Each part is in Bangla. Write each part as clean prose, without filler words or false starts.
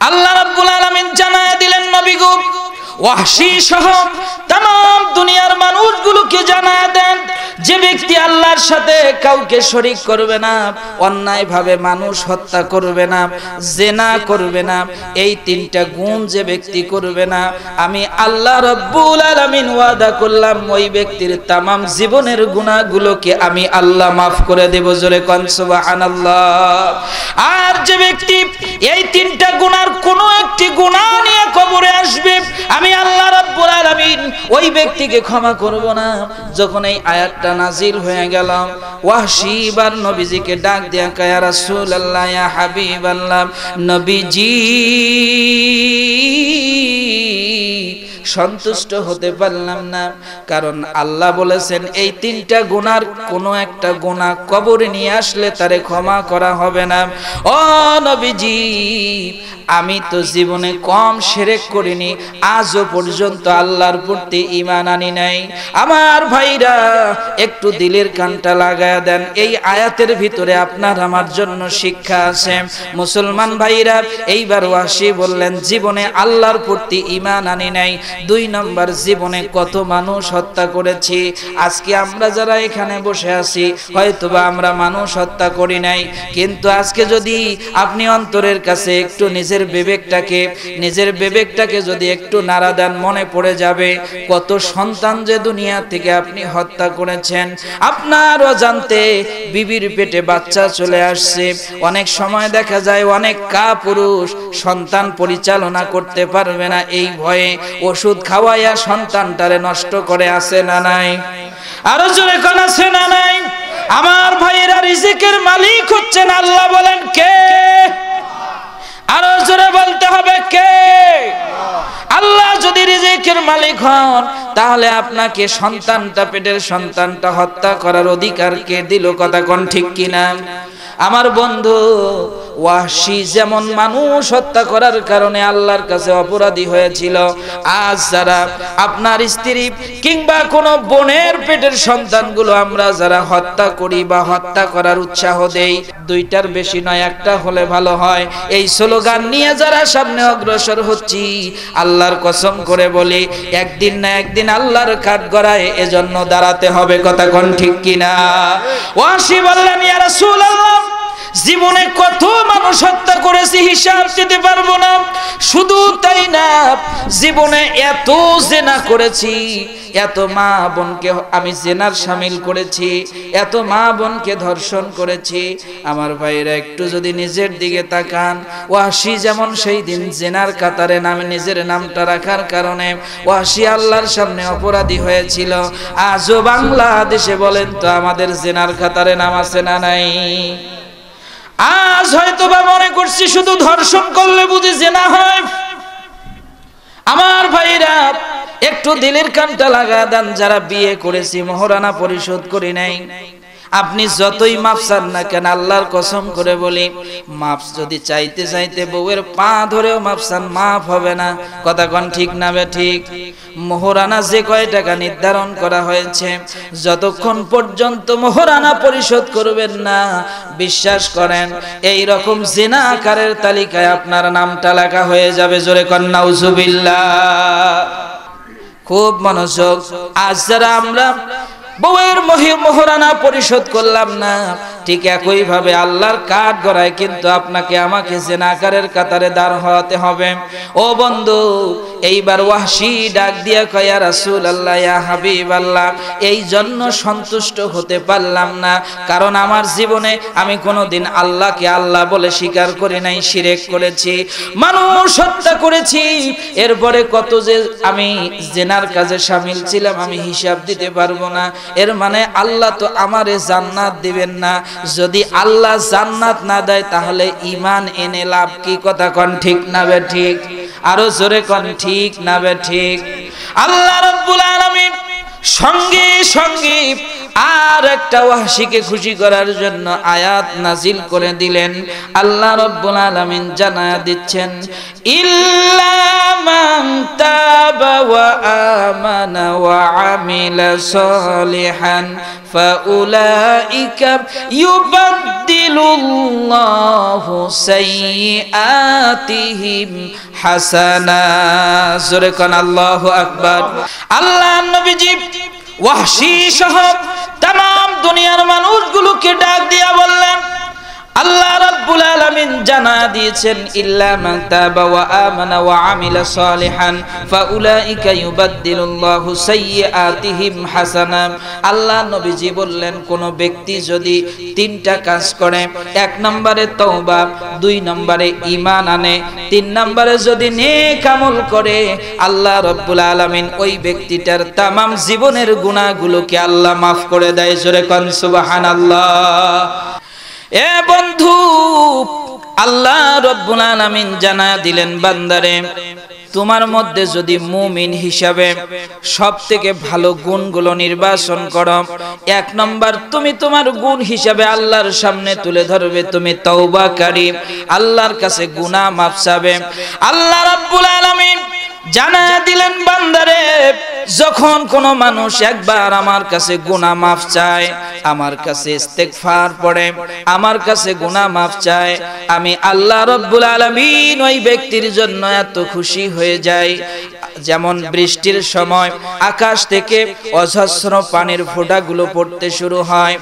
আল্লাহ রাব্বুল আলামিন জানায় দিলেন নবী গো ওয়াহশী সহ তাম দুনিয়ার মানুষগুলোকে জানায় দেন, যে ব্যক্তি আল্লাহর সাথে কাউকে শরীক করবে না, অন্যায় ভাবে মানুষ হত্যা করবে না, জিনা করবে না, এই তিনটা গুণ যে ব্যক্তি করবে না, আমি আল্লাহ রাব্বুল আলামিন ওয়াদা করলাম ওই ব্যক্তির তাম জীবনের গুনাহগুলোকে আমি আল্লাহ মাফ করে দেব। জোরে কোন সুবহানাল্লাহ। আর যে ব্যক্তি এই তিনটা গুনার কোনো একটি গুনাহ নিয়ে কবরে আসবে, আমি আল্লাহ রাব্বুল আলামিন ওই ব্যক্তিকে ক্ষমা করব না। যখন এই আয়াতটা নাজিল হয়ে গেল, ওয়াহশী বার নবীজিকে ডাক দিয়া কয়, ইয়া রাসূলুল্লাহ, ইয়া হাবিবাল্লাহ, নবীজি সন্তুষ্ট হতে পারলাম না, কারণ আল্লাহ বলেছেন এই তিনটা গুনার কোনো একটা গুনাহ কবরে নিয়ে আসলে তারে ক্ষমা করা হবে না। ও নবীজি, আমি তো জীবনে কম শিরক করিনি, আজও পর্যন্ত আল্লাহর প্রতি ঈমান আনি নাই। আমার ভাইরা একটু দিলের কানটা লাগায়া দেন, এই আয়াতের ভিতরে আপনার আমার জন্য শিক্ষা আছে। মুসলমান ভাইরা, এইবার ওয়াহশী বললেন জীবনে আল্লাহর প্রতি ঈমান আনি নাই। 2 নম্বর, জীবনে কত মানুষ হত্যা করেছি। আজকে আমরা যারা এখানে বসে আছি হয়তোবা আমরা মানুষ হত্যা করি নাই, কিন্তু আজকে যদি আপনি অন্তরের কাছে একটু নিজের বিবেকটাকে যদি একটু নাড়া দেন, মনে পড়ে যাবে কত সন্তান যে দুনিয়া থেকে আপনি হত্যা করেছেন। আপনার অজান্তে বিবির পেটে বাচ্চা চলে আসছে। অনেক সময় দেখা যায় অনেক কাপুরুষ সন্তান পরিচালনা করতে পারবে না, এই ভয়ে ওষুধ খাওয়াইয়া সন্তানটারে নষ্ট করে, আছে না নাই? আরো জোরে কোন আছে না নাই? আমার ভাইয়েরা, রিজিকের মালিক হচ্ছেন আল্লাহ। বলেন কে? আরো জোরে বলতে হবে কে? আল্লাহ যদি রিজিকের মালিক হন, তাহলে আপনাকে সন্তানটা, পেটের সন্তানটা হত্যা করার অধিকার কে দিল? কথা কোন ঠিক কিনা? আমার বন্ধু ওয়াহশী যেমন মানুষ হত্যা করার কারণে আল্লাহর কাছে অপরাধী হয়েছিল, আজ যারা আপনার স্ত্রী কিংবা কোন বোনের পেটের সন্তানগুলো আমরা যারা হত্যা করি বা হত্যা করার উৎসাহ দেই, 2টার বেশি নয়, একটা হলে ভালো হয়, এই স্লোগান নিয়ে যারা সামনে অগ্রসর হচ্ছি, আল্লাহর কসম করে বলি একদিন না একদিন আল্লাহর কাঠগড়ায় এজন্য দাঁড়াতে হবে। কথা কোন ঠিক কিনা? ওয়াহশী বললেন, ইয়া রাসূলুল্লাহ, জীবনে কত মানুষ হত্যা করেছি হিসাব দিতে পারবো না। শুধু তাই না, জীবনে এত জিনা করেছি, এত মা বোনকে আমি জিনার শামিল করেছি, এত মা বোনকে ধর্ষণ করেছি। আমার ভাইরা একটু যদি নিজের দিকে তাকান, ওয়াহশী যেমন সেই দিন জিনার কাতারে নামে নিজের নামটা রাখার কারণে ওয়াহশী আল্লাহর সামনে অপরাধী হয়েছিল, আজও বাংলাদেশে বলেন তো আমাদের জিনার কাতারে নাম আছে না নাই? আজ হয়তো বা মনে করছি শুধু ধর্ষণ করলে বুঝি জিনা হয়। আমার ভাইরা একটু দিলের কানটা লাগা দেন, যারা বিয়ে করেছি মহরানা পরিশোধ করি নাই, আপনি যতই মাপ চান না কেন, আল্লাহর কসম করে বলি মাপ যদি চাইতে চাইতে বউয়ের পা ধরেও মাপ চান, মাপ হবে না। কথা কোন ঠিক না বে ঠিক? মোহরানা যে কয় টাকা নির্ধারণ করা হয়েছে, যতক্ষণ পর্যন্ত মোহরানা পরিশোধ করবেন না, বিশ্বাস করেন এই রকম জিনা আকারের তালিকায় আপনার নামটা লেখা হয়ে যাবে। জোরে কোন নাউজুবিল্লাহ। খুব মনোযোগ। আজ যারা আমরা বউয়ের মোহরানা পরিশোধ করলাম না, ঠিক একই ভাবে আল্লাহর কাঠগড়ায় কিন্তু আপনাকে আমাকে জিনাকারের কাতারে দাঁড় হওয়াতে হবে। ও বন্ধু, এইবার ওয়াহশী ডাক দিয়া কয়, ইয়া রাসূলুল্লাহ, ইয়া হাবিবাল্লাহ, এই জন্য সন্তুষ্ট হতে পারলাম না, কারণ আমার জীবনে আমি কোনোদিন আল্লাহকে আল্লাহ বলে স্বীকার করি নাই, শিরক করেছি, মানুষ হত্যা করেছি, এরপরে কত যে আমি জিনার কাজে শামিল ছিলাম আমি হিসাব দিতে পারবো না। এর মানে আল্লাহ তো আমারে জান্নাত দিবেন না। যদি আল্লাহ জান্নাত না দেয় তাহলে ঈমান এনে লাভ কি? কথা কোন ঠিক না বে ঠিক? আরো জোরে কোন ঠিক না বে ঠিক? আল্লাহ রাব্বুল আলামিন সঙ্গে সঙ্গে আর একটা ওয়াহশীকে খুশি করার জন্য আয়াত নাজিল করে দিলেন। আল্লাহ রাব্বুল আলামিন জানায়া দিচ্ছেন, ইল্লা মান তাবা ওয়া আমানা ওয়া আমিলা সালিহান ফাউলাইকা ইউবাদদিলুল্লাহু সাইয়্যাতিহিম হাসানাত। জোরে কোন আল্লাহু আকবার। আল্লাহ নবীজি ওয়াহশী সহ तमाम দুনিয়ার মানুষগুলোকে ডাক দিয়া বললেন, আল্লাহ রাব্বুল আলামিন জানা দিয়েছেন, ইল্লা মান তাবা ওয়া আমানা ওয়া আমিলা সালিহান ফাউলাইকা ইউবাদদিলুল্লাহু সাইয়্যাতিহিম হাসানাত। আল্লাহ নবীজি বললেন, কোন ব্যক্তি যদি তিনটা কাজ করে, এক নম্বরে তওবা, দুই নম্বরে ঈমান আনে, তিন নম্বরে যদি নেক আমল করে, আল্লাহ রাব্বুল আলামিন ওই ব্যক্তিটার तमाम জীবনের গুনাহগুলোকে আল্লাহ maaf করে দেয়। জোরে কোন সুবহানাল্লাহ। এ বন্ধু, আল্লাহ রাব্বুল আলামিন জানায়া দিলেন, বান্দারে তোমার মধ্যে যদি মুমিন হিসাবে সবথেকে ভালো গুণগুলো নির্বাচন করো, এক নম্বর তুমি তোমার গুণ হিসাবে আল্লাহর সামনে তুলে ধরবে, তুমি তওবাকারী, আল্লাহর কাছে গুনাহ মাফ চাবে। আল্লাহ রাব্বুল আলামিন জানায়া দিলেন, বান্দারে যখন কোন মানুষ একবার আমার কাছে গুনাহ মাফ চায়, আমার কাছে ইস্তেগফার পড়ে, আমার কাছে গুনাহ মাফ চায়, আমি আল্লাহ রাব্বুল আলামিন ওই ব্যক্তির জন্য এত খুশি হয়ে যাই, যেমন বৃষ্টির সময় আকাশ থেকে অজস্র পানির ফোঁটাগুলো পড়তে শুরু হয়।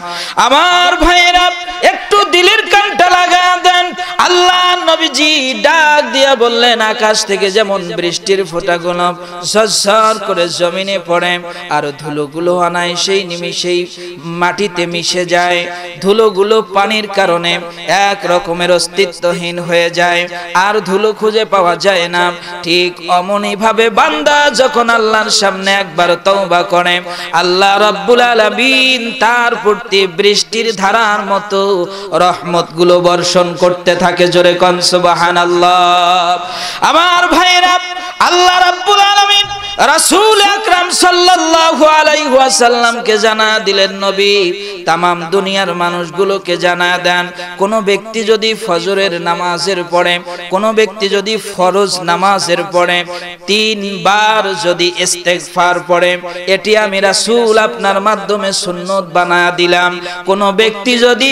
আমার ভাইয়েরা একটু দিলের কানটা লাগা দেন। আল্লাহ নবীজি ডাক দিয়া বললেন, আকাশ থেকে যেমন বৃষ্টির ফোঁটাগুলো ঝরঝর করে জমিনে পড়ে আর ধুলোগুলো অনায়াসেই নিমিষেই মাটিতে মিশে যায়, ধুলোগুলো পানির কারণে এক রকমের অস্তিত্বহীন হয়ে যায় আর ধুলো খুঁজে পাওয়া যায় না, ঠিক অমনি ভাবে বান্দা যখন আল্লাহর সামনে একবার তওবা করে, আল্লাহ রাব্বুল আলামিন তার প্রতি বৃষ্টির ধারার মতো রহমতগুলো বর্ষণ করতে থাকে। জোরে কোন সুবহানাল্লাহ। আমার ভাইরা, আল্লাহ রাব্বুল আলামিন রাসূল আকরাম সাল্লাল্লাহু আলাইহি ওয়াসাল্লামকে জানা দিলেন, নবী तमाम দুনিয়ার মানুষগুলোকে জানা দেন, কোন ব্যক্তি যদি ফজরের নামাজের পড়ে, কোন ব্যক্তি যদি ফরজ নামাজের পড়ে তিনবার যদি ইস্তেগফার পড়ে, এটি আমি রাসূল আপনার মাধ্যমে সুন্নত বানায়া দিলাম। কোন ব্যক্তি যদি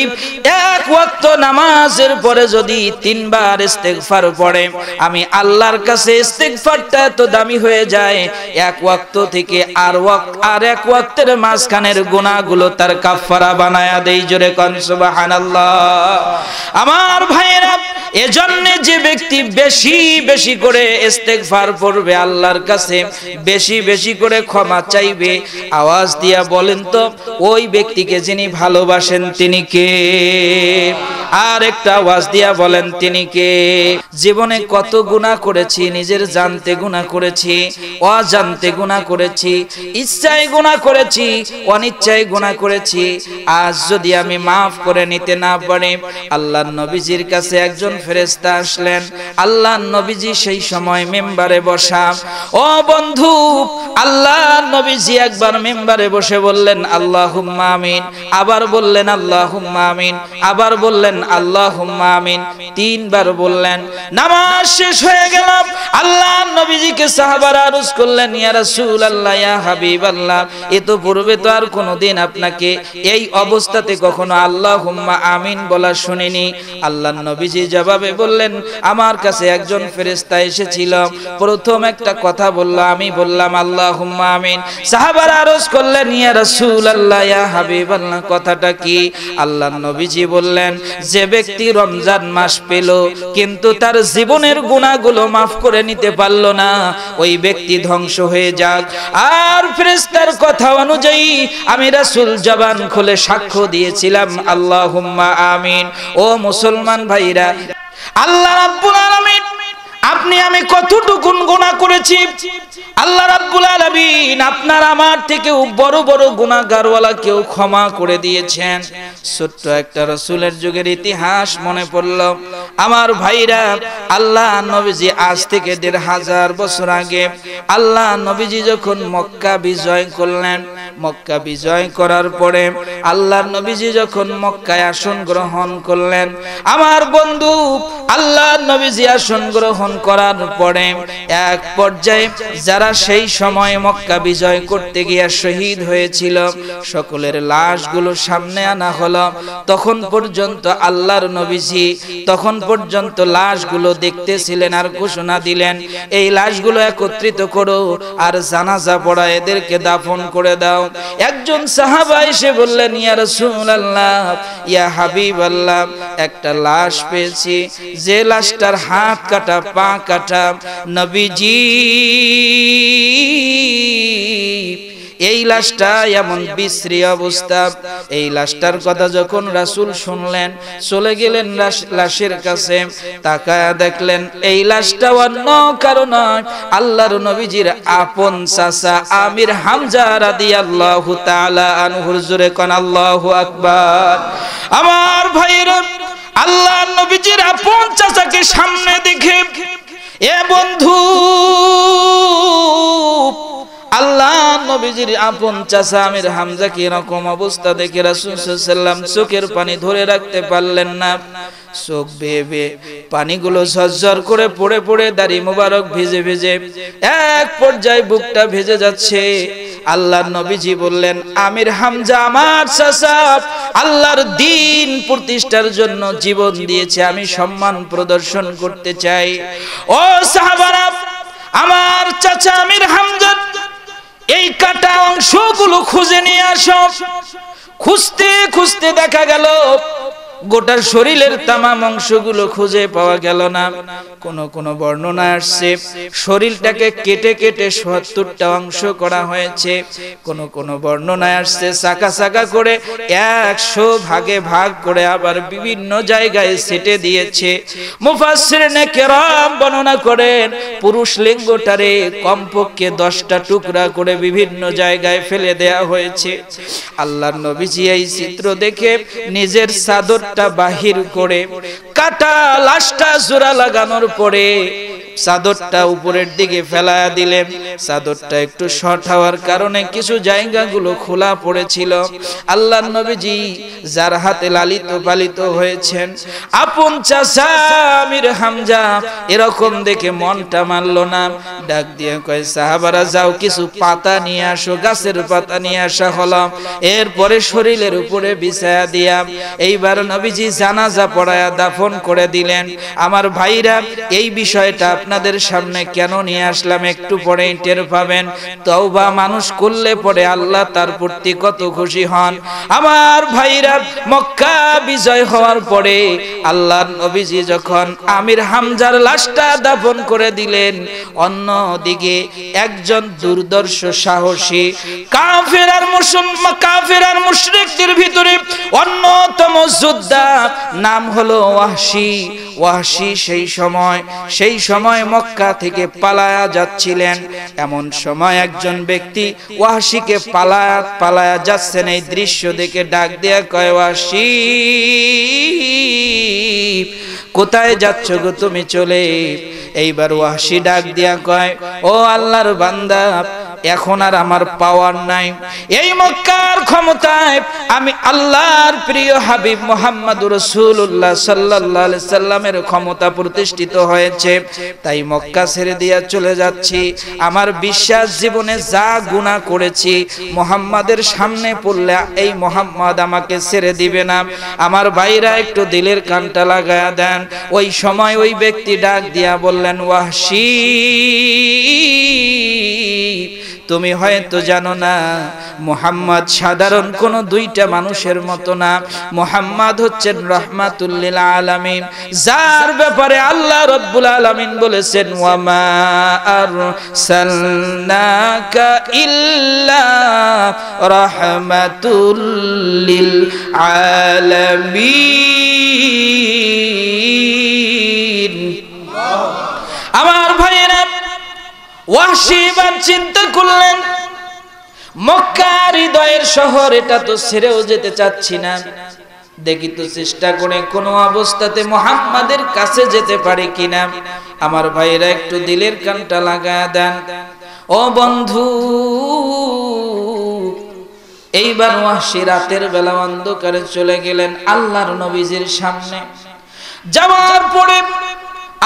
এক ওয়াক্ত নামাজের পরে যদি তিনবার ইস্তেগফার পড়ে, আমি আল্লাহর কাছে ইস্তেগফারটা এত দামি হয়ে যায়, এক ওয়াক্ত থেকে আর এক ওয়াক্তের মাঝখানের গুনাহগুলো তার কাফারা বানায়া দেই। জোরে কোন সুবহানাল্লাহ। আমার ভাইয়েরা, এজন্য যে ব্যক্তি বেশি বেশি করে ইস্তেগফার পড়বে, আল্লাহর কাছে বেশি বেশি করে ক্ষমা চাইবে, আওয়াজ দিয়া বলেন তো ওই ব্যক্তিকে যিনি ভালোবাসেন তিনি কে? আর একটা আওয়াজ দিয়া বলেন তিনি কে? জীবনে কত গুনাহ করেছি, নিজের জানতে গুনাহ করেছি, অজান্তে গুনাহ করেছি, ইচ্ছায় গুনাহ করেছি, অনিচ্ছায় গুনাহ করেছি। আজ যদি আমি maaf করে নিতে না পারি, আল্লাহর নবীজির কাছে একজন ফেরেশতা আসলেন। আল্লাহর নবীজি সেই সময় মিম্বারে বসা। ও বন্ধু, আল্লাহর নবীজি একবার মিম্বারে বসে বললেন আল্লাহুম্মা আমিন, আবার বললেন আল্লাহুম্মা আমিন, আবার বললেন আল্লাহুম্মা আমিন, তিনবার বললেন। নামাজ শেষ হয়ে গেল। আল্লাহর নবীজিকে সাহাবারা আরজ করলেন, ইয়া রাসূলুল্লাহ, ইয়া হাবিবাল্লাহ, এ তো পূর্বে তো আর কোনোদিন আপনাকে এই অবস্থাতে কখনো আল্লাহুম্মা আমিন বলা শুনিনি। আল্লাহর নবীজি জবাবে বললেন, আমার কাছে একজন ফেরেশতা এসেছিল, প্রথম একটা কথা বলল, আমি বললাম আল্লাহুম্মা আমিন। সাহাবারা আরজ করলেন, ইয়া রাসূলুল্লাহ, ইয়া হাবিবাল্লাহ, কথাটা কি? আল্লাহর নবীজি বললেন, যে ব্যক্তি রমজান মাস পেল কিন্তু তার জীবনের গুনাহগুলো maaf করে নিতে পারল না, ওই ব্যক্তি ধ্বংস হয়ে যাক। আর ফেরেশতার কথা অনুযায়ী আমি রাসূল জবান খুলে সাক্ষ্য দিয়েছিলাম আল্লাহুম্মা আমিন। ও মুসলমান ভাইরা, আল্লাহ রাব্বুল আলামিন আপনি আমি কতটুকুন গুনাহ করেছি। আল্লাহ রাব্বুল আলামিন আপনার আমার থেকেও বড় বড় গুনাহগারওয়ালা কেউ ক্ষমা করে দিয়েছেন। ছোট্ট একটা রাসূলের যুগের ইতিহাস মনে পড়ল। আমার ভাইরা, আল্লাহ নবীজি আজ থেকে ১৫০০ বছর আগে আল্লাহ নবীজি যখন মক্কা বিজয় করলেন, মক্কা বিজয় করার পরে আল্লাহর নবীজি যখন মক্কায় আসন গ্রহণ করলেন, আমার বন্ধু আল্লাহর নবীজি আসন গ্রহণ করার পরে এক পর্যায়ে যারা সেই সময় মক্কা বিজয় করতে গিয়ে শহীদ হয়েছিল সকলের লাশগুলো সামনে আনা হলো। তখন পর্যন্ত আল্লাহর নবীজি তখন পর্যন্ত লাশগুলো দেখতেছিলেন আর ঘোষণা দিলেন, এই লাশগুলো একত্রিত করো আর জানাজা পড়া এদেরকে দাফন করে দাও। একজন সাহাবা এসে বললেন, ইয়া রাসূলুল্লাহ, ইয়া হাবিবাল্লাহ, একটা লাশ পেয়েছি, যে লাশটার হাত কাটা পা কাটা। নবীজি এই লাশটা এমন বিশ্রী অবস্থা। এই লাশটার কথা যখন রাসূল শুনলেন, চলে গেলেন লাশের কাছে, তাকায়া দেখলেন এই লাশটা অন্য কারো নয়, আল্লাহর নবীজির আপন চাচা আমির হামজা রাদিয়াল্লাহু তাআলা আনহুর। জোরে কোন আল্লাহু আকবার। আমার ভাইরা, আল্লাহর নবীজির আপন চাচাকে সামনে দেখে এ বন্ধু, আল্লাহ নবীজির আপন চাচা আমির হামজা কি রকম অবস্থা দেখে রাসূল সাল্লাল্লাহু আলাইহি ওয়াসাল্লাম চোখের পানি ধরে রাখতে পারলেন না। চোখ বেয়ে বেয়ে পানিগুলো ঝরঝর করে পড়ে পড়ে দাড়ি মোবারক ভিজে ভিজে এক পর্যায়ে বুকটা ভেজে যাচ্ছে। আল্লাহর নবীজি বললেন, আমির হামজা আমার চাচা আল্লাহর দ্বীন প্রতিষ্ঠার জন্য জীবন দিয়েছে, আমি সম্মান প্রদর্শন করতে চাই। ও সাহাবারা, আমার চাচা আমির হামজা এই কাটা অংশগুলো খুঁজে নিয়ে আসো। খুঁজতে খুঁজতে দেখা গেল গোটা শরীরের তামাম অংশগুলো খুঁজে পাওয়া গেল না। কোন বর্ণনা আসছে শরীরটাকে কেটে কেটে ৭০টা অংশ করা হয়েছে। কোন বর্ণনায় আসছে চাকা চাকা করে ১০০ ভাগে ভাগ করে আবার বিভিন্ন জায়গায় ছেটে দিয়েছে। মুফাসসিরিনে কেরাম বর্ণনা করেন পুরুষ লিঙ্গটারে কমপক্ষে ১০টা টুকরা করে বিভিন্ন জায়গায় ফেলে দেয়া হয়েছে। আল্লাহর নবীজি এই চিত্র দেখে নিজের চাদর বাহির করে কাটা লাশটা জোড়া লাগানোর পরে চাদরটা উপরের দিকে ফেলায়া দিলেন। চাদরটা একটু শর্ট হওয়ার কারণে কিছু জায়গাগুলো খোলা পড়েছিল। আল্লাহর নবীজি যার হাতে লালিত পালিত হয়েছেন, আপন চাচা আমির হামজা এরকম দেখে মনটা মানল না। ডাক দিয়ে কয়, সাহাবারা যাও কিছু পাতা নিয়ে আসো। গাছের পাতা নিয়ে আসা হলো। এরপরে শরীরের উপরে বিছায়া দিয়া এইবার নবীজি জানাজা পড়ায়া দাফন করে দিলেন। আমার ভাইরা, এই বিষয়টা আপনাদের সামনে কেন নিয়ে আসলাম একটু পরেই টের পাবেন। তওবা মানুষ করলে পরে আল্লাহ তার প্রতি কত খুশি হন। আমার ভাইরা, মক্কা বিজয় হওয়ার পরে আল্লাহর নবীজি যখন আমির হামজার লাশটা দাফন করে দিলেন, অন্যদিকে একজন দুর্দর্শ সাহসী কাফের আর মুশরিকদের ভিতরে অন্যতম যোদ্ধা, নাম হলো ওয়াহশী। ওয়াহশী সেই সময় মক্কা থেকে পালায়া যাচ্ছিলেন। এমন সময় একজন ব্যক্তি ওয়াহশীকে পালায়া যাচ্ছেন, এই দৃশ্য দেখে ডাক দেয়া কয়, ওয়াহশী কোথায় যাচ্ছ গো তুমি চলে? এইবার ওয়াহশী ডাক দিয়া কয়, ও আল্লাহর বান্দা, এখন আর আমার পাওয়ার নাই। এই মক্কার ক্ষমতায় আমি আল্লাহর প্রিয় হাবিব মুহাম্মদুর রাসূলুল্লাহ সাল্লাল্লাহু আলাইহি সাল্লামের ক্ষমতা প্রতিষ্ঠিত হয়েছে, তাই মক্কা ছেড়ে দিয়া চলে যাচ্ছি। আমার বিশ্বাস জীবনে যা গুনাহ করেছি মুহাম্মাদের সামনে পড়লে এই মুহাম্মদ আমাকে ছেড়ে দিবে না। আমার ভাইরা একটু দিলের কানটা লাগায়া দেন। ওই সময় ওই ব্যক্তি ডাক দিয়া বললেন, ওয়াহশী তুমি হয়তো জানো না, মুহাম্মদ সাধারণ কোন দুইটা মানুষের মতো না। মুহাম্মদ হচ্ছেন রাহমাতুল লিল আলামিন, যার ব্যাপারে আল্লাহ রাব্বুল আলামিন বলেছেন, ওয়া মা আরসালনাকা ইল্লা রাহমাতুল লিল আলামিন। আমার ভাইরা, ওয়াহশী এবার চিন্তা করলেন, মক্কার হৃদয়ের শহর, এটা তো ছেড়েও যেতে চাচ্ছি না, দেখি তো চেষ্টা করে কোনো অবস্থাতে মুহাম্মাদের কাছে যেতে পারে কিনা। আমার ভাইরা একটু দিলের কানটা লাগায় দেন। ও বন্ধু, এইবার ওয়াহশী রাতের বেলা অন্ধকারে চলে গেলেন আল্লাহর নবীজির সামনে। যাওয়ার পরে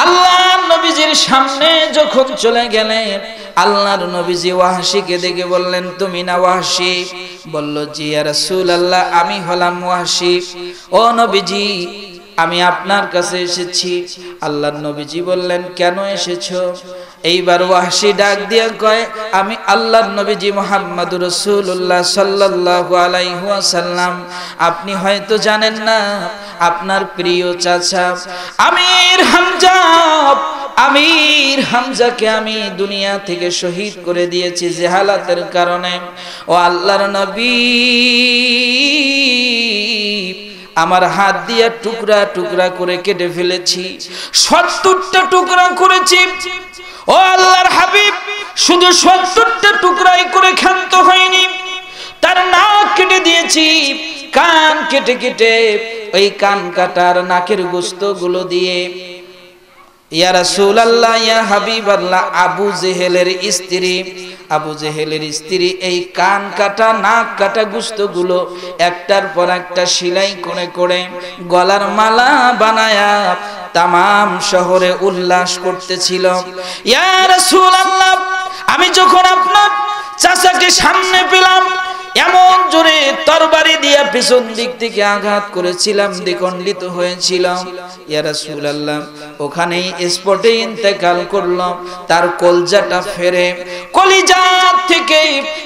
আল্লাহর নবীজির সামনে যখন চলে গেলেন, আল্লাহর নবীজি ওয়াহশীকে দেখে বললেন, তুমি না ওয়াহশী? বলল, জি ইয়া রাসূলুল্লাহ, আমি হলাম ওয়াহশী। ও নবীজি, আমি আপনার কাছে এসেছি। আল্লাহর নবীজি বললেন, কেন এসেছো? এইবার ওয়াহশী ডাক দিয়ে কয়, আমি আল্লাহর নবীজি মুহাম্মদুর রাসূলুল্লাহ সাল্লাল্লাহু আলাইহি ওয়াসাল্লাম, আপনি হয়তো জানেন না, আপনার প্রিয় চাচা আমির হামজাকে আমি দুনিয়া থেকে শহীদ করে দিয়েছি জেহালাতের কারণে। ও আল্লাহর নবী, আমার হাত দিয়ে টুকরা টুকরা করে কেটে ফেলেছি, ৭০টা টুকরা করেছি। ও আল্লাহর হাবিব, শুধু ৭০টা টুকরাই করে ক্ষান্ত হয়নি, তার নাক কেটে দিয়েছি, কান কেটে কেটে ওই কান কাটার নাকের গোশত গুলো দিয়ে, ইয়া রাসূলুল্লাহ, ইয়া হাবিবাল্লাহ, আবু জেহেলের স্ত্রী এই কান কাটা নাক কাটা গোশতগুলো একটার পর একটা সেলাই করে করে গলার মালা বানায়া তামাম শহরে উল্লাস করতেছিল। ইয়া রাসূলুল্লাহ, আমি যখন আপনার চাচাকে সামনে পেলাম, এমন জোরে তরবারি দিয়া পিছন দিক থেকে আঘাত করেছিলাম, দ্বিখণ্ডিত হয়েছিলাম। ইয়া রাসূলুল্লাহ, ওখানেই স্পটে ইন্তেকাল করলো। তার কলজাটা ফেরে, কলিজা থেকে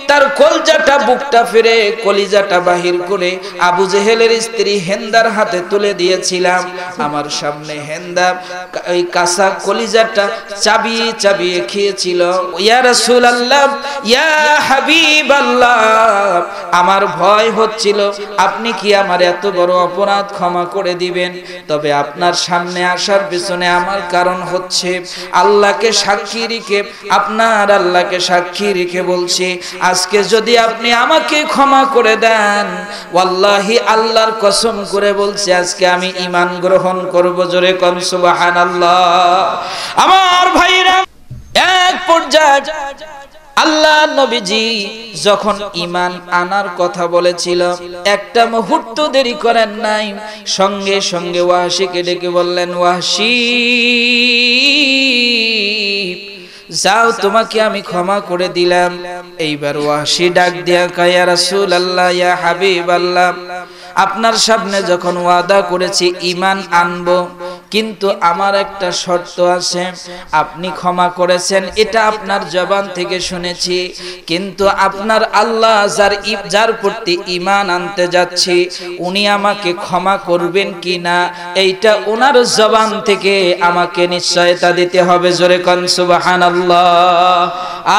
তার কলজাটা, বুকটা ফেরে কলিজাটা বাহির করে আবু জেহেলের স্ত্রী হেন্দার হাতে তুলে দিয়েছিলাম। আমার সামনে হেন্দা ওই কাঁচা কলিজাটা চাবিয়ে চাবিয়ে খেয়েছিল। ইয়া রাসূলুল্লাহ, ইয়া হাবিবাল্লাহ, আমার ভয় হচ্ছিল আপনি কি আমার এত বড় অপরাধ ক্ষমা করে দিবেন। তবে আপনার সামনে আসার পিছনে আমার কারণ হচ্ছে, আল্লাহকে সাক্ষী রেখে, আপনার আল্লাহকে সাক্ষী রেখে বলছি, আজকে যদি আপনি আমাকে ক্ষমা করে দেন, ওয়াল্লাহি আল্লাহর কসম করে বলছি, আজকে আমি ঈমান গ্রহণ করব। জোরে কোন সুবহানাল্লাহ। আমার ভাইরা, এক পর্যায়ে আল্লাহ নবীজি যখন ঈমান আনার কথা বলেছিল, একটা মুহূর্ত দেরি করেন নাই, সঙ্গে সঙ্গে ওয়াহশীকে ডেকে বললেন, ওয়াহশী, যাও, তোমাকে আমি ক্ষমা করে দিলাম। এইবার ওয়াহশী ডাক দিয়া কয়, ইয়া রাসূলুল্লাহ, ইয়া হাবিবাল্লাহ, আপনার সামনে যখন ওয়াদা করেছি ঈমান আনবো, কিন্তু আমার একটা শর্ত আছে। আপনি ক্ষমা করেছেন, এটা আপনার জবান থেকে শুনেছি, কিন্তু আপনার আল্লাহ যার প্রতি ঈমান আনতে যাচ্ছি, উনি আমাকে ক্ষমা করবেন কিনা, এইটা ওনার জবান থেকে আমাকে নিশ্চয়তা দিতে হবে। জোরে কোন সুবহানাল্লাহ।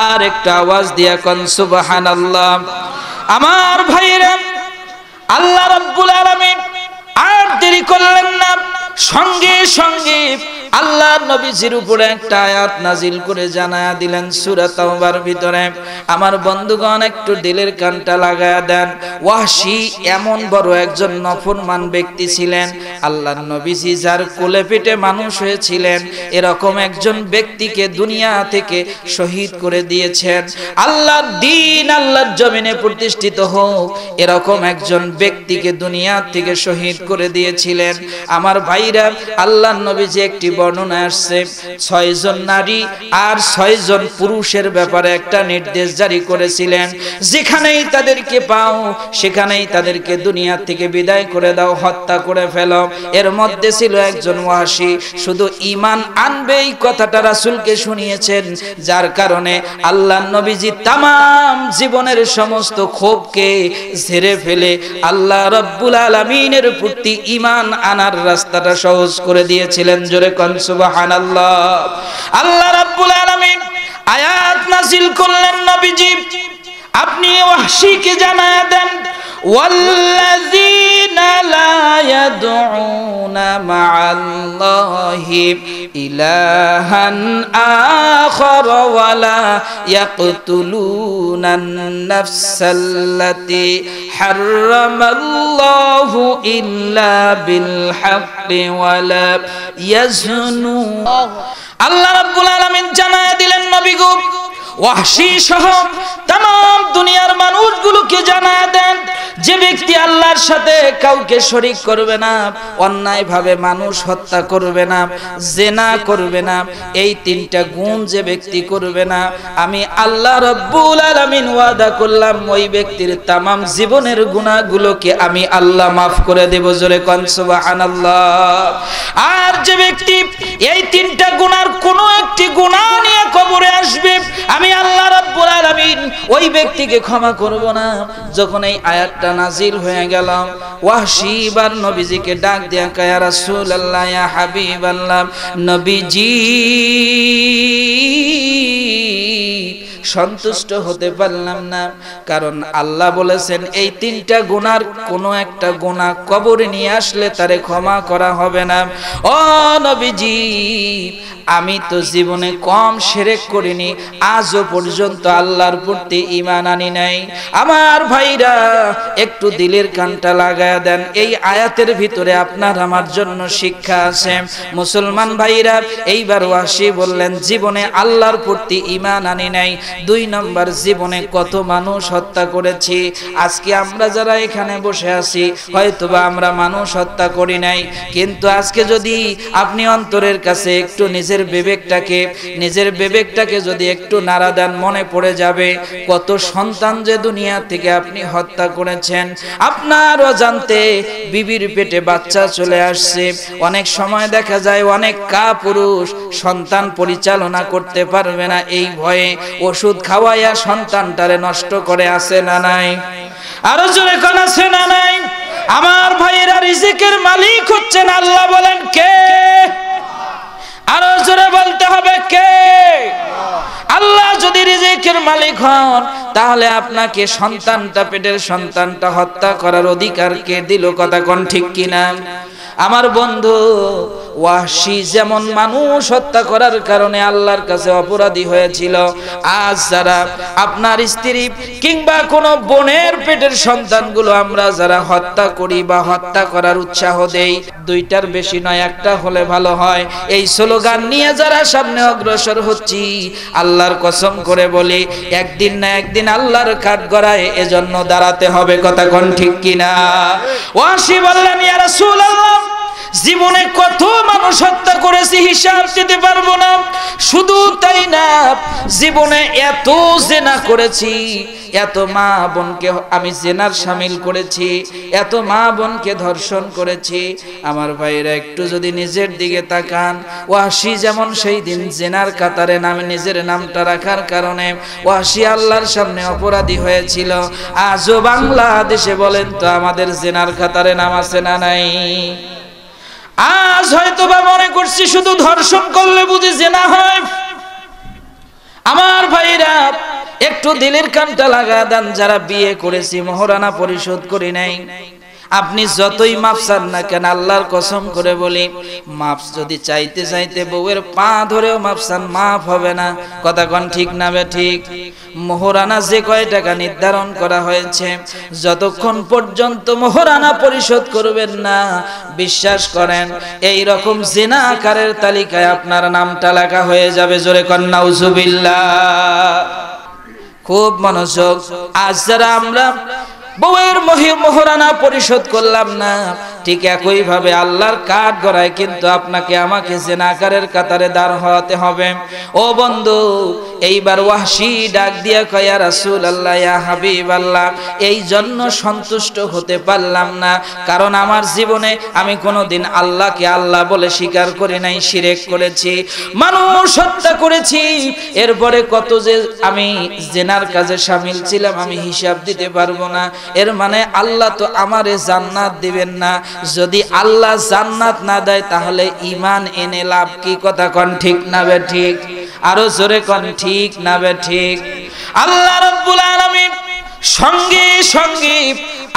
আর একটা আওয়াজ দিয়া কোন সুবহানাল্লাহ। আমার ভাইরা, আল্লাহ রাব্বুল আলামিন আর দেরি করলেন না, সঙ্গে সঙ্গে আল্লাহ নবীজির উপরে একটা আয়াত নাজিল করে জানায়া দিলেন সূরা তাওবার ভিতরে। আমার বন্ধুগণ, একটু দিলের কানটা লাগায়া দেন। ওয়াহশী এমন বড় একজন নফরমান ব্যক্তি ছিলেন, আল্লাহর নবীজি যার কোলে পেটে মানুষ হয়েছিলেন, এরকম একজন ব্যক্তিকে দুনিয়া থেকে শহীদ করে দিয়েছেন। আল্লাহর দ্বীন আল্লাহর জমিনে প্রতিষ্ঠিত হোক, এরকম একজন ব্যক্তিকে দুনিয়া থেকে শহীদ করে দিয়েছিলেন। আমার ভাইরা, আল্লাহর নবীজি একটি বর্ণনা আসছে, ৬ জন নারী আর ৬ জন পুরুষের ব্যাপারে একটা নির্দেশ জারি করেছিলেন, যেখানেই তাদেরকে পাও সেখানেই তাদেরকে দুনিয়া থেকে বিদায় করে দাও, হত্যা করে ফেলো। এর মধ্যে ছিল একজন ওয়াহশী। শুধু ঈমান আনবে এই কথাটা রাসূলকে শুনিয়েছেন, যার কারণে আল্লাহর নবীজি তামাম জীবনের সমস্ত ক্ষোভকে ঝেড়ে ফেলে আল্লাহ রাব্বুল আলামিনের প্রতি ঈমান আনার রাস্তাটা সহজ করে দিয়েছিলেন। জোরে কোন সুবহানাল্লাহ। আল্লাহ রাব্বুল আলামিন আয়াত নাযিল করলেন, নবীজি আপনি ওয়াহশীকে জানায়া দেন, ওয়াল্লাযীনা লা ইয়াদউনা মা'আল্লাহি ইলাহান আখার ওয়া লা ইয়াকতুলুনান নাফসাল্লাতী হারামাল্লাহু ইল্লা বিল হাক্কি ওয়া লা ইয়াজনুন। আল্লাহ রাব্বুল আলামিন জানায় দিলেন নবী গো, ওয়াহশী সহ तमाम দুনিয়ার মানুষগুলোকে জানায় দেন, যে ব্যক্তি আল্লাহর সাথে কাউকে শরীক করবে না, অন্যায়ভাবে মানুষ হত্যা করবে না, জিনা করবে না, এই তিনটা গুণ যে ব্যক্তি করবে না, আমি আল্লাহ রাব্বুল আলামিন ওয়াদা করলাম ওই ব্যক্তির तमाम জীবনের গুনাহগুলোকে আমি আল্লাহ মাফ করে দেব। জোরে কোন সুবহানাল্লাহ। আর যে ব্যক্তি এই তিনটা গুনার কোনো একটি গুনাহ নিয়ে কবরে আসবে, আমি আল্লাহ রাব্বুল আলামিন ওই ব্যক্তিকে ক্ষমা করব না। যখন এই আয়াতটা নাজিল হয়ে গেল, ওয়াহশী বার নবীজিকে ডাক দিয়া কয়, ইয়া রাসূলুল্লাহ, ইয়া হাবিবাল্লাহ, নবীজি সন্তুষ্ট হতে পারলাম না, কারণ আল্লাহ বলেছেন এই তিনটা গুনার কোনো একটা গুনাহ কবরে নিয়ে আসলে তারে ক্ষমা করা হবে না। ও নবীজি, আমি তো জীবনে কম শিরক করিনি, আজও পর্যন্ত আল্লাহর প্রতি ঈমান আনি নাই। আমার ভাইরা একটু দিলের কানটা লাগায়া দেন, এই আয়াতের ভিতরে আপনার আমার জন্য শিক্ষা আছে। মুসলমান ভাইরা, এইবার ওয়াহশী বললেন জীবনে আল্লাহর প্রতি ঈমান আনি নাই, 2 নম্বর জীবনে কত মানুষ হত্যা করেছি। আজকে আমরা যারা এখানে বসে আছি হয়তোবা আমরা মানুষ হত্যা করি নাই, কিন্তু আজকে যদি আপনি অন্তরের কাছে একটু নিজের বিবেকটাকে যদি একটু নাড়া দেন, মনে পড়ে যাবে কত সন্তান যে দুনিয়া থেকে আপনি হত্যা করেছেন। আপনার অজান্তে বিবির পেটে বাচ্চা চলে আসছে। অনেক সময় দেখা যায় অনেক কাপুরুষ সন্তান পরিচালনা করতে পারবে না, এই ভয়ে ওষুধ খাওয়াইয়া সন্তানটারে নষ্ট করে, আছে না নাই? আরো জোরে কোন আছে না নাই? আমার ভাইয়েরা, রিজিকের মালিক হচ্ছেন আল্লাহ। বলেন কে? আরো জোরে বলতে হবে কে? আল্লাহ যদি রিজিকের মালিক হন, তাহলে আপনাকে সন্তানটা, পেটের সন্তানটা হত্যা করার অধিকার কে দিল? কথা কোন ঠিক কিনা? আমার বন্ধু ওয়াহশী যেমন মানুষ হত্যা করার কারণে আল্লাহর কাছে অপরাধী হয়েছিল, আজ যারা আপনার স্ত্রী কিংবা কোনো বোনের পেটের সন্তানগুলো আমরা যারা হত্যা করি বা হত্যা করার উৎসাহ দেই, 2টার বেশি নয়, একটা হলে ভালো হয়, এই স্লোগান নিয়ে যারা সামনে অগ্রসর হচ্ছি, আল্লাহর কসম করে বলি একদিন না একদিন আল্লাহর কাঠগড়ায় এজন্য দাঁড়াতে হবে। কথা কোন ঠিক কিনা? ওয়াহশী বললেন, ইয়া রাসূলুল্লাহ, জীবনে কত মানুষ হত্যা করেছি হিসাব দিতে পারবো না। শুধু তাই না, জীবনে এত জিনা করেছি, এত মা বোনকে আমি জিনার শামিল করেছি, এত মা বোনকে ধর্ষণ করেছি। আমার ভাইরা একটু যদি নিজের দিকে তাকান, ওয়াহশী যেমন সেই দিন জিনার কাতারে নামে নিজের নামটা রাখার কারণে ওয়াহশী আল্লাহর সামনে অপরাধী হয়েছিল, আজও বাংলাদেশে বলেন তো আমাদের জিনার কাতারে নাম আছে না নাই? আজ হয়তো বা মনে করছি শুধু ধর্ষণ করলে বুঝি জিনা হয়। আমার ভাইরা একটু দিলের কানটা লাগা দেন, যারা বিয়ে করেছি মহরানা পরিশোধ করি নাই, আপনি যতই মাফ চান না কেন, আল্লাহর কসম করে বলি মাফ যদি চাইতে চাইতে বউয়ের পা ধরেও মাফ চান, মাফ হবে না। কথা কোন ঠিক না বে ঠিক? মোহরানা যে কয় টাকা নির্ধারণ করা হয়েছে, যতক্ষণ পর্যন্ত মোহরানা পরিশোধ করবেন না, বিশ্বাস করেন এই রকম জিনাকারের তালিকায় আপনার নামটা লেখা হয়ে যাবে। জোরে কোন নাউজুবিল্লাহ। খুব মনোযোগ। আজ যারা আমরা বউয়ের মোহরানা পরিশোধ করলাম না, ঠিক একই ভাবে আল্লাহর কাঠগড়ায় কিন্তু আপনাকে আমাকে জিনাকারের কাতারে দাঁড় হওয়াতে হবে। ও বন্ধু, এইবার ওয়াহশী ডাক দিয়া কয়, ইয়া রাসূলুল্লাহ, ইয়া হাবিবাল্লাহ, এই জন্য সন্তুষ্ট হতে পারলাম না, কারণ আমার জীবনে আমি কোনোদিন আল্লাহকে আল্লাহ বলে স্বীকার করি নাই, শিরক করেছি, মানুষ হত্যা করেছি, এরপরে কত যে আমি জিনার কাজে শামিল ছিলাম আমি হিসাব দিতে পারবো না। এর মানে আল্লাহ তো আমারে জান্নাত দিবেন না, যদি আল্লাহ জান্নাত না দেয় তাহলে ঈমান এনে লাভ কি? কথা কোন ঠিক না বে ঠিক? আরো জোরে কোন ঠিক না বে ঠিক? আল্লাহ রাব্বুল আলামিন সঙ্গে সঙ্গে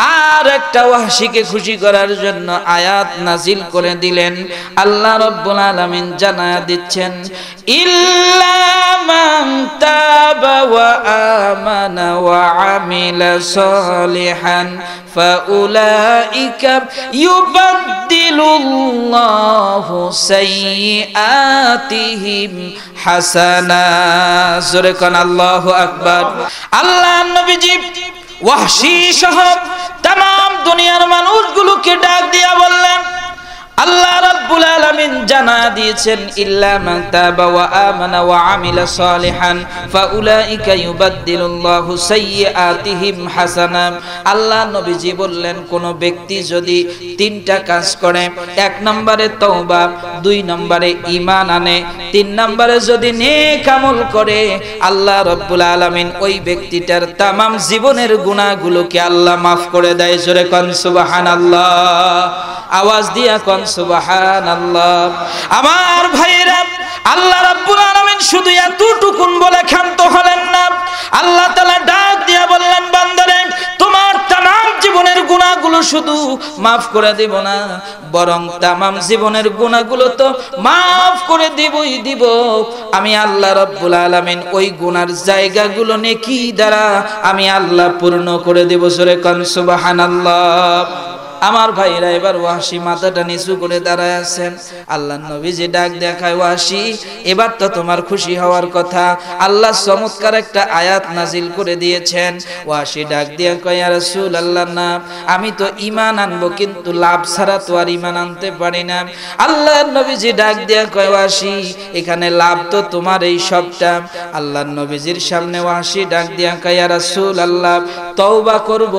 আর একটা ওয়াহশীকে খুশি করার জন্য আয়াত নাজিল করে দিলেন। আল্লাহ রাব্বুল আলামিন জানায়া দিচ্ছেন, ইল্লা মান তাবা ওয়া আমানা ওয়া আমিলা সলিহান ফাউলাইকা ইউবাদদিলুল্লাহু সাইয়্যাতিহিম হাসানাত। জোরে কোন আল্লাহু আকবার। আল্লাহ নবীজি ওয়াহশী সহ तमाम দুনিয়ার মানুষগুলোকে ডাক দিয়া বললেন, আল্লাহ রাব্বুল আলামিন জানা দিয়েছেন, ইল্লা মান তাবা ওয়া আমানা ওয়া আমিলা সলিহান ফাউলাইকা ইউবাদদিলুল্লাহু সাইয়্যাতিহিম হাসানাত। আল্লাহ নবীজি বললেন, কোন ব্যক্তি যদি তিনটা কাজ করে, এক নম্বরে তওবা, দুই নম্বরে ঈমান আনে, তিন নম্বরে যদি নেক আমল করে, আল্লাহ রাব্বুল আলামিন ওই ব্যক্তিটার तमाम জীবনের গুনাহগুলোকে আল্লাহ maaf করে দেয়। জোরে কোন সুবহানাল্লাহ। আওয়াজ দিয়া কোন সুবহানাল্লাহ। আমার ভাইরা, আল্লাহ রাব্বুল আলামিন শুধু এতটুকুন বলে ক্ষান্ত হলেন না। আল্লাহ তাআলা ডাক দিয়া বললেন, বান্দারে তোমার तमाम জীবনের গুনাহগুলো শুধু maaf করে দেব না, বরং तमाम জীবনের গুনাহগুলো তো maaf করে দিবই দিব। আমি আল্লাহ রাব্বুল আলামিন ওই গুনার জায়গাগুলো নেকি দ্বারা আমি আল্লাহ পূর্ণ করে দেব। জোরে কোন সুবহানাল্লাহ। আমার ভাইরা, এবার ওয়াহশী মাথাটা নিচু করে দাঁড়ায় আছেন। আল্লাহর নবীজি ডাক দেখায়, ওয়াহশী এবার তো তোমার খুশি হওয়ার কথা, আল্লাহ চমৎকার একটা আয়াত নাজিল করে দিয়েছেন। ওয়াহশী ডাক দিয়া কয়, ইয়া রাসূলুল্লাহ, না আমি তো ঈমান আনবো, কিন্তু লাভ ছাড়া তো আর ঈমান আনতে পারি না। আল্লাহর নবীজি ডাক দিয়া কয়, ওয়াহশী এখানে লাভ তো তোমার এই সবটা। আল্লাহর নবীজির সামনে ওয়াহশী ডাক দিয়া কয়, ইয়া রাসূলুল্লাহ, তওবা করব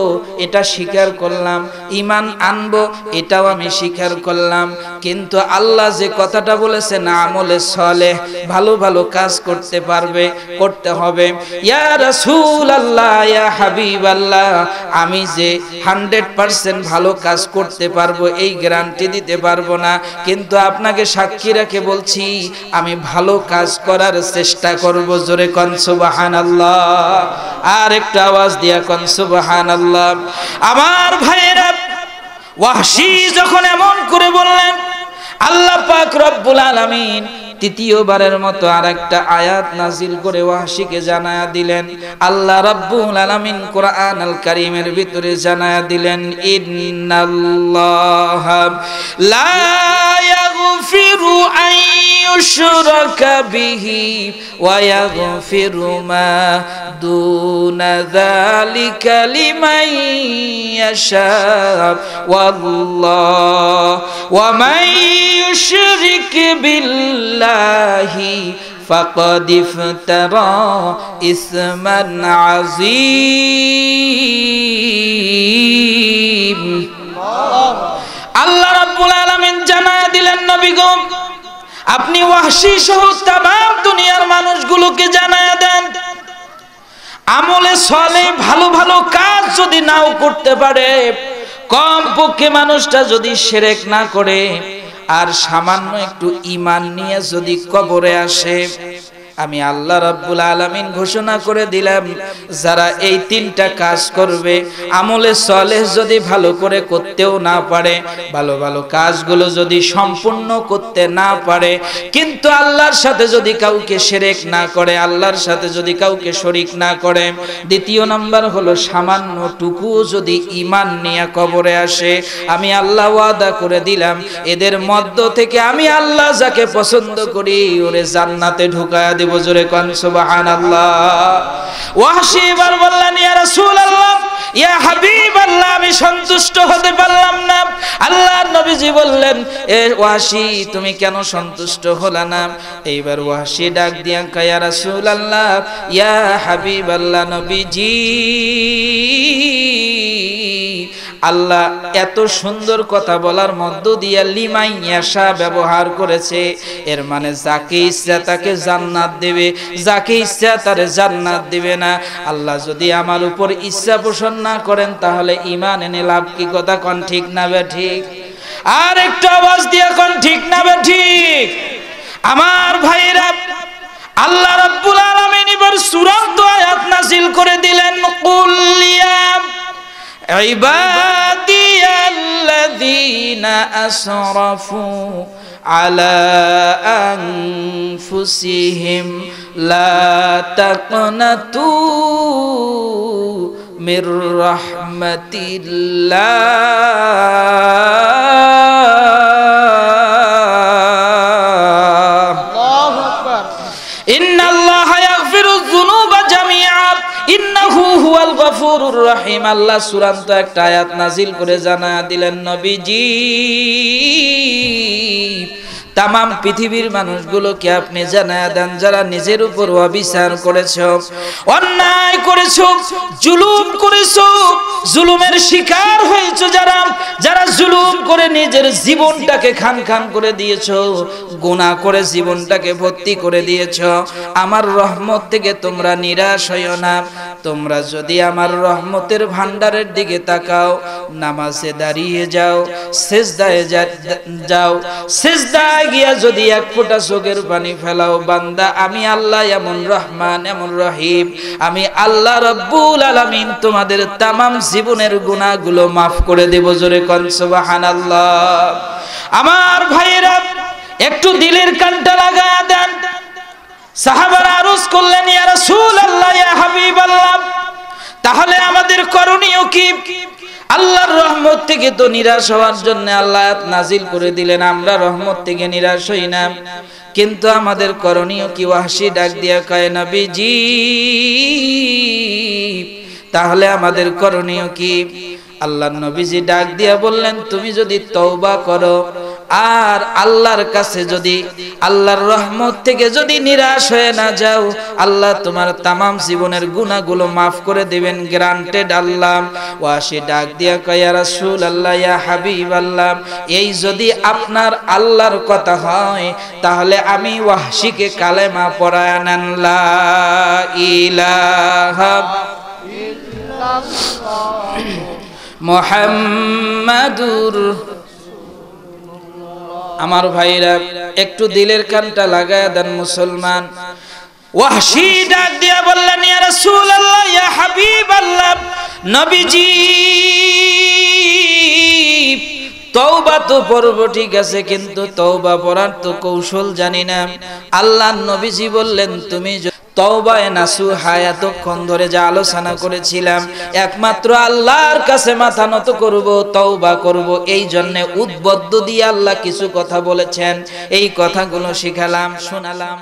এটা স্বীকার করলাম, ঈমান আনবো এটাও আমি স্বীকার করলাম, কিন্তু আল্লাহ যে কথাটা বলেছেন আমলে সালেহ, ভালো ভালো কাজ করতে পারবে, করতে হবে। ইয়া রাসূলুল্লাহ, ইয়া হাবিবাল্লাহ, আমি যে 100% ভালো কাজ করতে পারবো এই গ্যারান্টি দিতে পারবো না, কিন্তু আপনাকে সাক্ষী রেখে বলছি আমি ভালো কাজ করার চেষ্টা করব। জোরে কোন সুবহানাল্লাহ। আর একটা আওয়াজ দিয়া কোন সুবহানাল্লাহ। আমার ভাইয়েরা, ওয়াহশী যখন এমন করে বললেন, আল্লাহ পাক রব্বুল আলামিন তৃতীয়বারের মতো আরেকটা আয়াত নাজিল করে ওয়াহশীকে জানায়া দিলেন। আল্লাহ রাব্বুল আলামিন কোরআনুল কারীমের ভিতরে জানায়া দিলেন, ইন্নাল্লাহা লা ইয়াগফিরু আন ইউশরাকা বিহি ওয়া ইয়াগফিরু মা দুনা যালিকা লিমান ইয়াশা ওয়াল্লাহু ওয়া মান ইউশরিক বিল্লাহি ফাকাদ ইফতারা ইসমান আযীম। আল্লাহ রাব্বুল আলামিন জানায়া দিলেন, নবী গো আপনি ওয়াহশী সহ तमाम দুনিয়ার মানুষগুলোকে জানায়া দেন, আমলে সালেহ ভালো ভালো কাজ যদি নাও করতে পারে, কম পক্ষে মানুষটা যদি শিরক না করে আর সামান্য একটু ঈমান নিয়ে যদি কবরে আসে, আমি আল্লাহ রাব্বুল আলামিন ঘোষণা করে দিলাম, যারা এই তিনটা কাজ করবে, আমলে সালেহ যদি ভালো করে করতেও না পারে, ভালো ভালো কাজগুলো যদি সম্পূর্ণ করতে না পারে, কিন্তু আল্লাহর সাথে যদি কাউকে শিরক না করে, আল্লাহর সাথে যদি কাউকে শরীক না করে, দ্বিতীয় নাম্বার হলো সামান্য টুকু যদি ঈমান নিয়ে কবরে আসে, আমি আল্লাহ ওয়াদা করে দিলাম এদের মধ্য থেকে আমি আল্লাহ যাকে পছন্দ করি ওরে জান্নাতে ঢুকায়া দেব। জোরে কোন সুবহানাল্লাহ। ওয়াহশী এবার বললেন, ইয়া রাসূলুল্লাহ, ইয়া হাবিবাল্লাহ, আমি সন্তুষ্ট হতে পারলাম না। আল্লাহর নবীজি বললেন, এ ওয়াহশী তুমি কেন সন্তুষ্ট হলা না? এইবার ওয়াহশী ডাক দিয়া কয়, ইয়া রাসূলুল্লাহ, ইয়া হাবিবাল্লাহ, নবীজি আল্লাহ এত সুন্দর কথা বলার মধ্য দিয়ে লিমান ইয়াশা ব্যবহার করেছে, এর মানে যাকে ইচ্ছা তাকে জান্নাত দেবে, যাকে ইচ্ছা তারে জান্নাত দিবে না। আল্লাহ যদি আমার উপর ইচ্ছা পোষণ না করেন তাহলে ঈমান এনে লাভ কি? কথা কোন ঠিক না বে ঠিক? আর একটু আওয়াজ দিয়ে কোন ঠিক না বে ঠিক? আমার ভাইরা, আল্লাহ রাব্বুল আলামিন এবার সূরা আয়াত নাযিল করে দিলেন, কুল ইয়া ইবাদিয়াল্লাযীনা আসরাফু আলা আনফুসিহিম লা তাকনাতু মির রাহমাতিল্লাহ। আল্লাহু আকবার। ইন্নাল্লাহা ইয়াগফিরুয যুনুবা জামিআ ইন্নাহু হুয়াল গফুরুর রহিম। আল্লাহ চূড়ান্ত একটা আয়াত নাজিল করে জানায়া দিলেন, নবীজি তামাম পৃথিবীর মানুষগুলোকে আপনি জানায়া দেন, যারা নিজের উপর অবিচার করেছো, অন্যায় করেছো, জুলুম করেছো, জুলুমের শিকার হয়েছো, যারা জুলুম করে নিজের জীবনটাকে খান খান করে দিয়েছো, গুনাহ করে জীবনটাকে ভর্তি করে দিয়েছো, আমার রহমত থেকে তোমরা নিরাশ হইও না। তোমরা যদি আমার রহমতের ভান্ডারের দিকে তাকাও, নামাজে দাঁড়িয়ে যাও, সিজদায় যাও, সিজদায় গিয়া যদি এক ফোঁটা চোখের পানি ফেলাও, বান্দা আমি আল্লাহ এমন রহমান এমন রহিম, আমি আল্লাহ রব্বুল আলামিন তোমাদের তামাম জীবনের গুনাহগুলো মাফ করে দেব। জোরে কোন সুবহানাল্লাহ। আমার ভাইরা একটু দিলের কানটা লাগায়া দেন। সাহাবারা আরজ করলেন, ইয়া রাসূলুল্লাহ, ইয়া হাবিবাল্লাহ, তাহলে আমাদের করণীয় কি? আল্লাহর রহমত থেকে তো নিরাশ হওয়ার জন্য আল্লাহ নাজিল করে দিলেন, আমরা রহমত থেকে নিরাশ হই না, কিন্তু আমাদের করণীয় কি? ওয়াহশী ডাক দিয়া কয়, নবীজি তাহলে আমাদের করণীয় কি? আল্লাহর নবীজি ডাক দিয়া বললেন, তুমি যদি তওবা করো আর আল্লাহর কাছে যদি আল্লাহর রহমত থেকে যদি নিরাশ হয়ে না যাও, আল্লাহ তোমার তামাম জীবনের গুনাহগুলো মাফ করে দিবেন, গ্রান্টেড আল্লাহ। ওয়াহশী ডাক দিয়া কয়, ইয়া রাসূলুল্লাহ, ইয়া হাবিবাল্লাহ, এই যদি আপনার আল্লাহর কথা হয় তাহলে আমি ওয়াহশীকে কালেমা পড়ায়া নেন, লা ইলাহা ইল্লাল্লাহ মুহাম্মাদুর। আমার ভাইরা একটু দিলের কানটা লাগায়া দেন মুসলমান। ওয়াহশী ডাক দিয়া বললেন, ইয়া রাসূলুল্লাহ, ইয়া হাবিবাল্লাহ, নবীজি তওবা তো পড়ব ঠিক আছে, কিন্তু তওবা পড়ার তো কৌশল জানি না। আল্লাহর নবীজি বললেন, তুমি তওবায়ে নাসুহা এতক্ষণ ধরে যা আলোচনা করেছিলাম, একমাত্র আল্লাহর কাছে মাথা নত করব, তওবা করব, এই জন্য উদ্বুদ্ধ দিয়ে আল্লাহ কিছু কথা বলেছেন, এই কথাগুলো শিখালাম, শোনালাম।